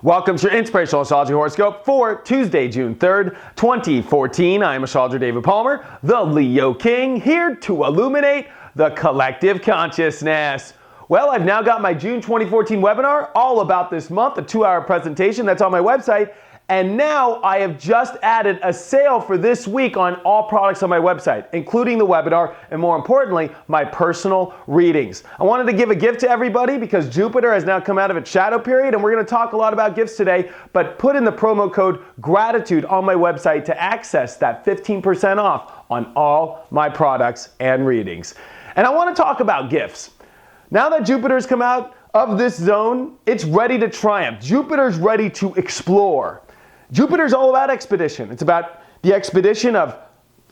Welcome to your Inspirational Astrology Horoscope for Tuesday, June 3rd, 2014. I am astrologer David Palmer, the Leo King, here to illuminate the collective consciousness. Well, I've now got my June 2014 webinar all about this month, a 2-hour presentation that's on my website. And now I have just added a sale for this week on all products on my website, including the webinar and, more importantly, my personal readings. I wanted to give a gift to everybody because Jupiter has now come out of its shadow period, and we're going to talk a lot about gifts today, but put in the promo code GRATITUDE on my website to access that 15% off on all my products and readings. And I want to talk about gifts. Now that Jupiter's come out of this zone, it's ready to triumph. Jupiter's ready to explore. Jupiter's all about expedition. It's about the expedition of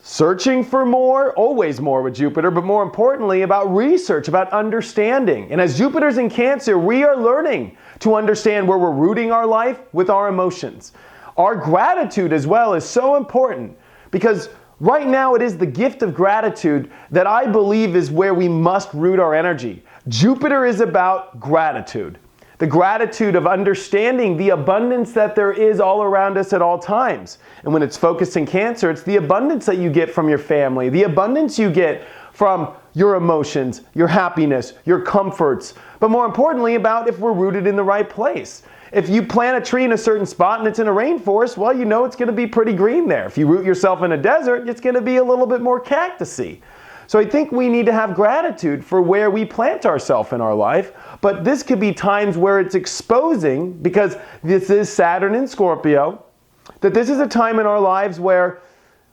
searching for more, always more with Jupiter, but more importantly about research, about understanding. And as Jupiter's in Cancer, we are learning to understand where we're rooting our life with our emotions. Our gratitude as well is so important because right now it is the gift of gratitude that I believe is where we must root our energy. Jupiter is about gratitude. The gratitude of understanding the abundance that there is all around us at all times. And when it's focused in Cancer, it's the abundance that you get from your family, the abundance you get from your emotions, your happiness, your comforts, but more importantly about if we're rooted in the right place. If you plant a tree in a certain spot and it's in a rainforest, well, you know it's going to be pretty green there. If you root yourself in a desert, it's going to be a little bit more cactusy. So I think we need to have gratitude for where we plant ourselves in our life, but this could be times where it's exposing, because this is Saturn in Scorpio, that this is a time in our lives where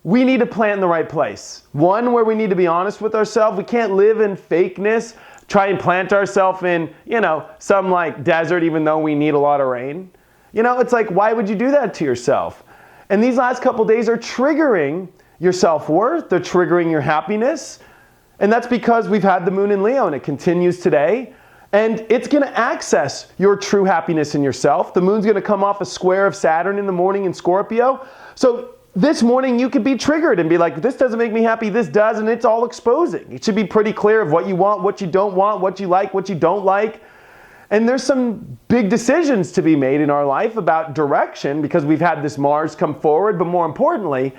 we need to plant in the right place. One, where we need to be honest with ourselves. We can't live in fakeness, try and plant ourselves in, some like desert even though we need a lot of rain. It's like, why would you do that to yourself? And these last couple days are triggering your self-worth, they're triggering your happiness. And that's because we've had the moon in Leo and it continues today. And it's going to access your true happiness in yourself. The moon's going to come off a square of Saturn in the morning in Scorpio. So this morning you could be triggered and be like, this doesn't make me happy, this does, and it's all exposing. It should be pretty clear of what you want, what you don't want, what you like, what you don't like. And there's some big decisions to be made in our life about direction because we've had this Mars come forward, but more importantly,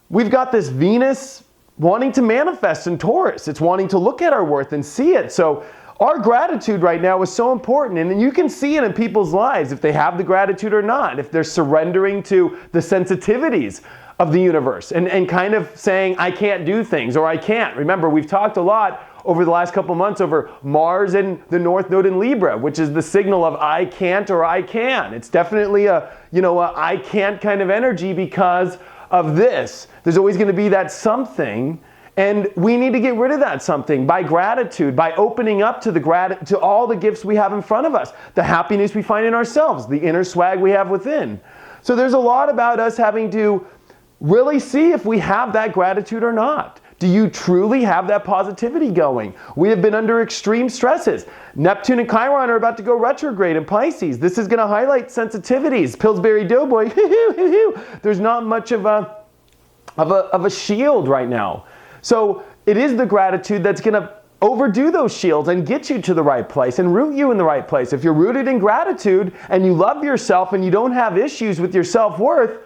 we've got this Venus wanting to manifest in Taurus. It's wanting to look at our worth and see it. So our gratitude right now is so important. And you can see it in people's lives if they have the gratitude or not, if they're surrendering to the sensitivities of the universe and kind of saying, I can't do things or I can't. Remember, we've talked a lot over the last couple months over Mars and the North Node in Libra, which is the signal of I can't or I can. It's definitely a I can't kind of energy because of this. There's always going to be that something, and we need to get rid of that something by gratitude, by opening up to all the gifts we have in front of us, the happiness we find in ourselves, the inner swag we have within. So there's a lot about us having to really see if we have that gratitude or not. Do you truly have that positivity going? We have been under extreme stresses. Neptune and Chiron are about to go retrograde in Pisces. This is going to highlight sensitivities. Pillsbury Doughboy, there's not much of a shield right now. So it is the gratitude that's going to overdo those shields and get you to the right place and root you in the right place. If you're rooted in gratitude and you love yourself and you don't have issues with your self-worth,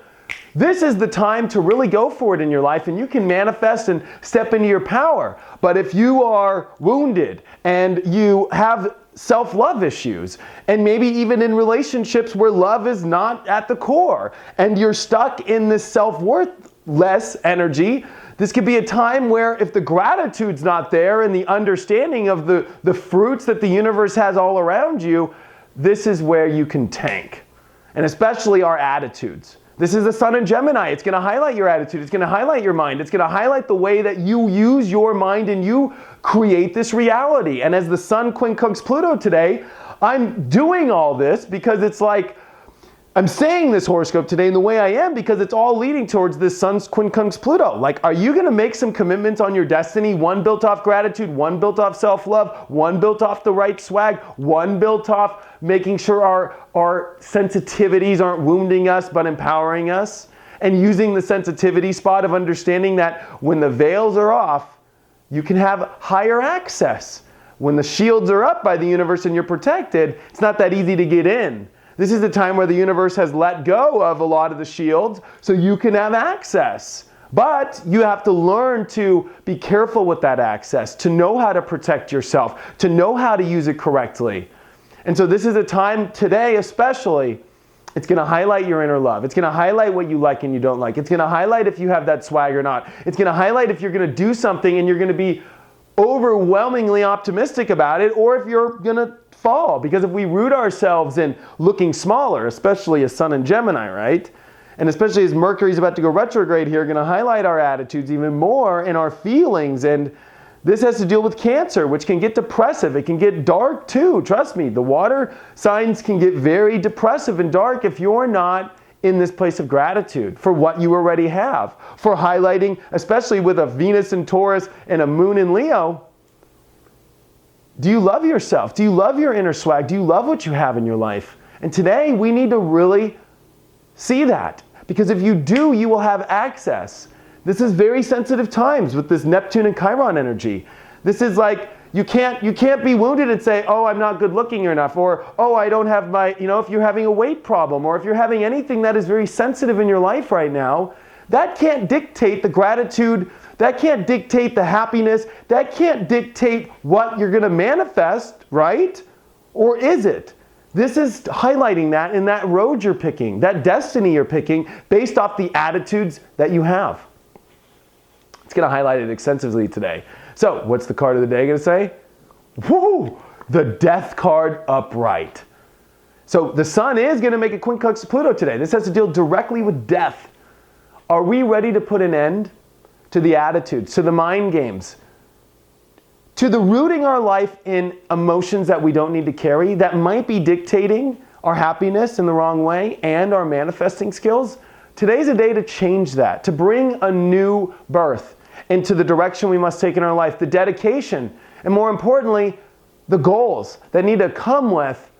this is the time to really go for it in your life, and you can manifest and step into your power. But if you are wounded and you have self-love issues, and maybe even in relationships where love is not at the core, and you're stuck in this self-worthless energy, this could be a time where if the gratitude's not there and the understanding of the fruits that the universe has all around you, this is where you can tank. And especially our attitudes. This is the sun in Gemini. It's going to highlight your attitude. It's going to highlight your mind. It's going to highlight the way that you use your mind and you create this reality. And as the sun Quincunx Pluto today, I'm doing all this because it's like, I'm saying this horoscope today in the way I am because it's all leading towards this sun's Quincunx Pluto. Like, are you going to make some commitments on your destiny? One built off gratitude, one built off self-love, one built off the right swag, one built off making sure our sensitivities aren't wounding us but empowering us. and using the sensitivity spot of understanding that when the veils are off, you can have higher access. When the shields are up by the universe and you're protected, it's not that easy to get in. This is the time where the universe has let go of a lot of the shields so you can have access. But you have to learn to be careful with that access, to know how to protect yourself, to know how to use it correctly. And so this is a time today especially, it's going to highlight your inner love. It's going to highlight what you like and you don't like. It's going to highlight if you have that swag or not. It's going to highlight if you're going to do something and you're going to be overwhelmingly optimistic about it, or if you're going to fall. Because if we root ourselves in looking smaller, especially as Sun in Gemini, right? And especially as Mercury's about to go retrograde here, going to highlight our attitudes even more and our feelings. And this has to deal with Cancer, which can get depressive. It can get dark too. Trust me, the water signs can get very depressive and dark if you're not in this place of gratitude for what you already have. For highlighting, especially with a Venus in Taurus and a Moon in Leo, do you love yourself? Do you love your inner swag? Do you love what you have in your life? And today we need to really see that. Because if you do, you will have access. This is very sensitive times with this Neptune and Chiron energy. This is like, you can't be wounded and say, oh, I'm not good looking enough, or, oh, I don't have my, if you're having a weight problem, or if you're having anything that is very sensitive in your life right now, that can't dictate the gratitude, that can't dictate the happiness, that can't dictate what you're going to manifest, right? Or is it? This is highlighting that in that road you're picking, that destiny you're picking, based off the attitudes that you have. It's going to highlight it extensively today. So, what's the card of the day going to say? Woo! The Death card upright. So, the Sun is going to make a Quincunx Pluto today. This has to deal directly with death. Are we ready to put an end to the attitudes, to the mind games, to the rooting our life in emotions that we don't need to carry, that might be dictating our happiness in the wrong way and our manifesting skills? Today's a day to change that, to bring a new birth into the direction we must take in our life, the dedication, and more importantly, the goals that need to come with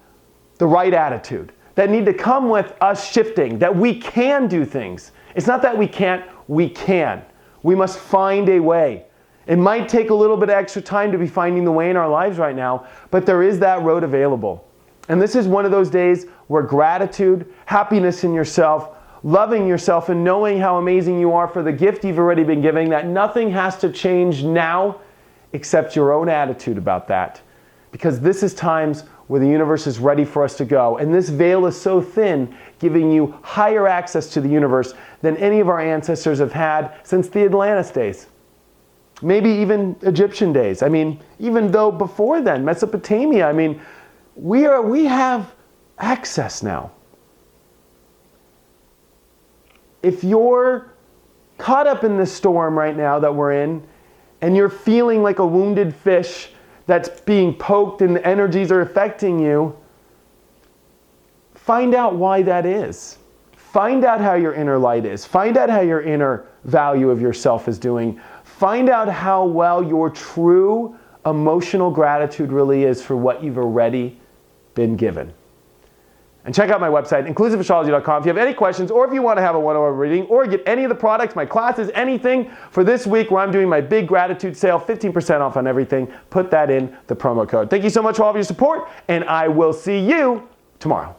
the right attitude, that need to come with us shifting, that we can do things. It's not that we can't, we can. We must find a way. It might take a little bit of extra time to be finding the way in our lives right now, but there is that road available. And this is one of those days where gratitude, happiness in yourself, loving yourself and knowing how amazing you are for the gift you've already been giving, that nothing has to change now except your own attitude about that. Because this is times where the universe is ready for us to go. And this veil is so thin, giving you higher access to the universe than any of our ancestors have had since the Atlantis days. Maybe even Egyptian days. I mean, even though before then, Mesopotamia, I mean, we have access now. If you're caught up in this storm right now that we're in, and you're feeling like a wounded fish that's being poked and the energies are affecting you, find out why that is. Find out how your inner light is. Find out how your inner value of yourself is doing. Find out how well your true emotional gratitude really is for what you've already been given. And check out my website, inclusiveastrology.com, if you have any questions, or if you want to have a one-on-one reading, or get any of the products, my classes, anything for this week where I'm doing my big gratitude sale, 15% off on everything. Put that in the promo code. Thank you so much for all of your support, and I will see you tomorrow.